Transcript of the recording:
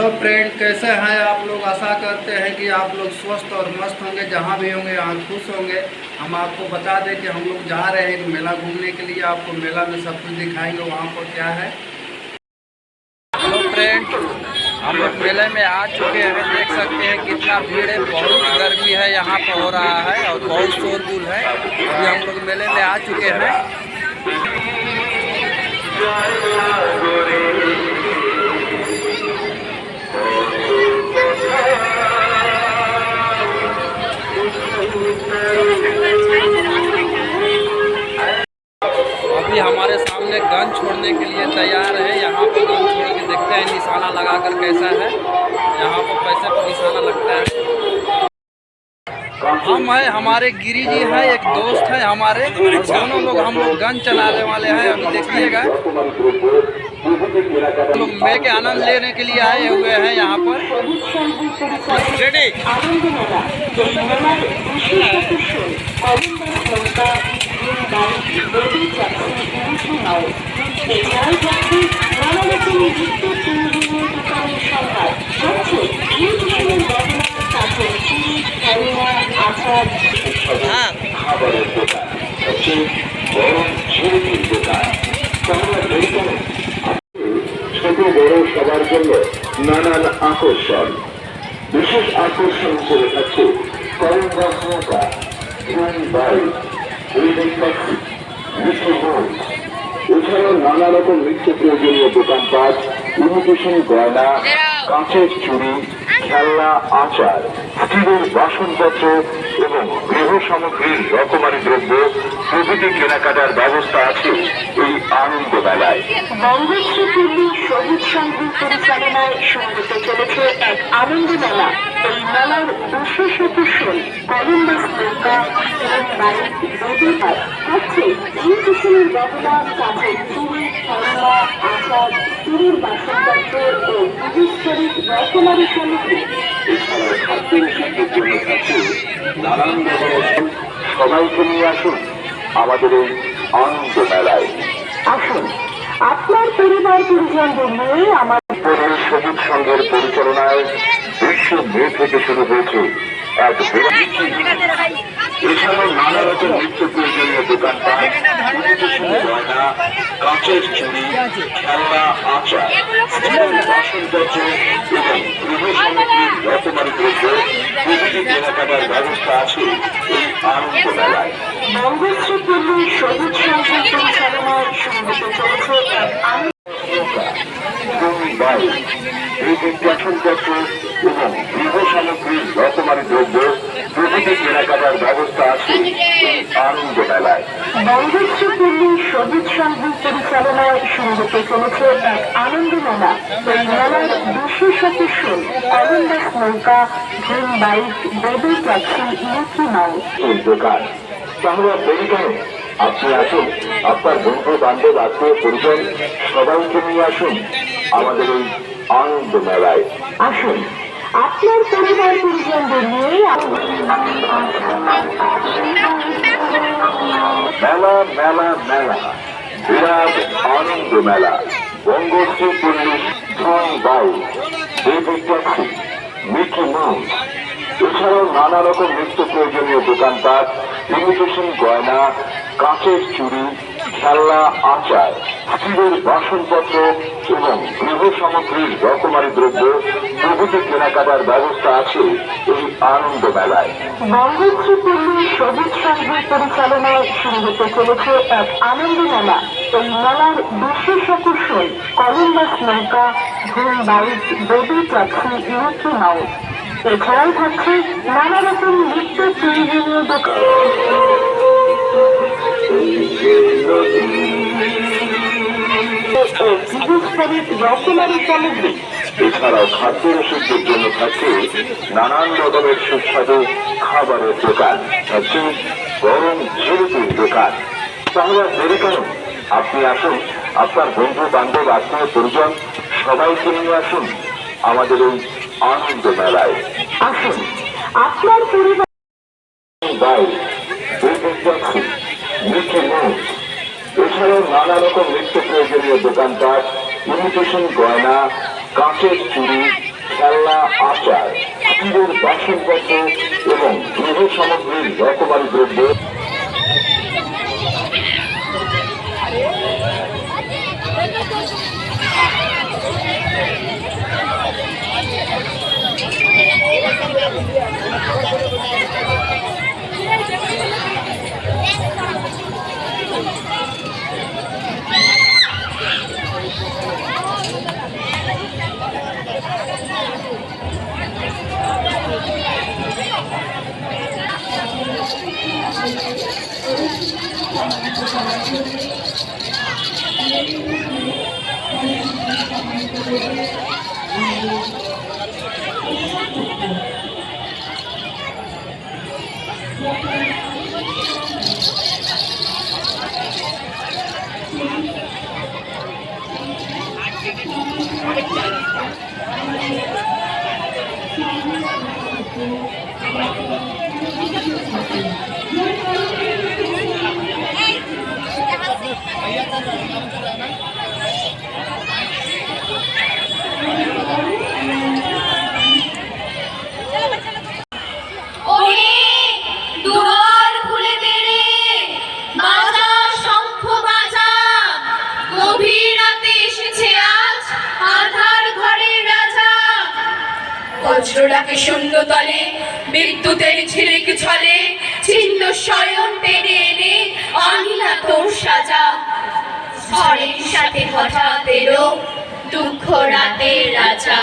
Hello friend, कैसे हैं आप लोग। आशा करते हैं कि आप लोग स्वस्थ और मस्त होंगे, जहाँ भी होंगे यहाँ खुश होंगे। हम आपको बता दें कि हम लोग जा रहे हैं एक मेला घूमने के लिए। आपको मेला में सब कुछ दिखाएंगे वहाँ पर क्या है। हेलो फ्रेंड, हम लोग मेले में आ चुके हैं। देख सकते हैं कितना भीड़ है, बहुत गर्मी है यहाँ पर हो रहा है और बहुत शोरगुल है। अभी हम लोग मेले में आ चुके हैं। अभी हमारे सामने गन छोड़ने के लिए तैयार है। यहाँ पर गन छोड़ के देखते हैं निशाना लगाकर कैसा है। यहाँ पर पैसे पर निशाना लगता है। हम है, हमारे गिरी जी है, एक दोस्त है हमारे, दोनों लोग हम लोग गन चलाने वाले हैं। अभी देखिएगा लोग मेले के आनंद लेने के लिए आए हुए हैं यहाँ पर। रेडी ছোট বড় সবার জন্য নানান আকর্ষণ। বিশেষ আকর্ষণ হিসেবে থাকছে এছাড়াও নানা রকম নিত্য প্রয়োজনীয় দোকানপাট, ইমিটেশন গয়না, কাঁচের চুড়ি, খেলনা, আচার, স্টিলের বাসনপত্র এবং গৃহ সামগ্রীর রকমারি দ্রব্য প্রভৃতি কেনাকাটার ব্যবস্থা আছে এই আনন্দ মেলায়। বঙ্গশ্রী পল্লী সবুজ সংঘের পরিচালনায় শুরু হতে চলেছে এক আনন্দ মেলা। এই মেলার বিশেষ আকর্ষণ কলম্বাস নৌকা, হচ্ছে ইমিটেশনের গহনা, কাঁচের চুড়ি, খেলনা, আচার, স্টিলের বাসনপত্র ও বিদ্যুৎ রকমারি সামগ্রী। এছাড়াও খাদ্য নিষেধের জন্য থাকছে নানান ধরনের। সবাইকে নিয়ে আসুন আমাদের এই আনন্দ মেলায়। আসুন আপনার পরিবার পরিজনদের নিয়ে আমার সবুজ সংঘের পরিচালনায় 20 মে থেকে শুরু হয়েছে এক এছাড়াও নানা রকম নিত্য প্রয়োজনীয় দোকানপাট, গয়না, কাঁচের চুড়ি, খেলনা, আচার, স্টিলের বাসনপত্র এবং গৃহ সামগ্রীর রকমারি দ্রব্য প্রভৃতি কেনাকাটার ব্যবস্থা আছে এই আনন্দ মেলায়। বঙ্গশ্রী পল্লী সবুজ সংঘের পরিচালনায় শুরু হতে চলেছে এক বাসনপত্র এবং গৃহ সামগ্রীর রকমারি দ্রব্য প্রভৃতি কেনাকাটার ব্যবস্থা আছে এই আনন্দ মেলায়। বঙ্গশ্রী পল্লী সবুজ সংঘের পরিচালনায় শুরু হতে চলেছে এক আনন্দ মেলা। এই মেলার বিশেষ আকর্ষণ কলম্বাস নৌকা, dream bike, baby taxi, Mickey mouse. এই দোকান তাহলে দেরি কেন? আপনি আসুন, আপনার বন্ধু বান্ধব, আত্মীয় পরিজন সবাইকে নিয়ে আসুন আমাদের এই আনন্দ মেলায়। আসুন আপনার পরিবার পরিজনদের নিয়ে মেলা মেলা মেলা, বিরাট আনন্দ মেলা। বঙ্গশ্রী পল্লী bike, baby taxi, Mickey mouse, এছাড়াও নানা রকম নিত্য প্রয়োজনীয় দোকানপাট, ইমিটেশন গয়না, কাঁচের চুড়ি, খেলনা, আচার, স্টিলের বাসনপত্র এবং গৃহ সামগ্রীর রকমারি দ্রব্য প্রভৃতি কেনাকাটার ব্যবস্থা আছে এই আনন্দ মেলায়। বঙ্গশ্রী পল্লী সবুজ সংঘের পরিচালনায় শুরু হতে চলেছে এক আনন্দ মেলা। এই মেলার বিশেষ আকর্ষণ কলম্বাস নৌকা, dream bike, baby taxi, Mickey mouse. এছাড়াও থাকছে নানা রকম নিত্য প্রয়োজনীয় দোকান। এছাড়াও খাদ্য রসিকদের জন্য থাকছে নানান রকমের সুস্বাদু খাবারের দোকান, থাকছে গরম জিলিপির দোকান। তাহলে দেরি কেন? আপনি আসুন, আপনার বন্ধু বান্ধব, আত্মীয় পরিজন সবাইকে নিয়ে আসুন আমাদের এই আনন্দ মেলায়। আসুন আপনার পরিবার মিকি মাউস, এছাড়াও নানা রকম নিত্য প্রয়োজনীয় দোকানপাট, ইমিটেশন গয়না, কাঁচের চুড়ি, খেলনা, আচার, স্টিলের বাসনপত্র এবং গৃহ সামগ্রীর রকমারি দ্রব্য বজ্রডাকে শূন্য তলে বিদ্যুতের ঝিলিক ছলে ছিন্ন শয়ন টেনে এনে আনিলা তোর সাজা। ঝড়ের সাথে হঠাৎ এলো দুঃখ রাতের রাজা।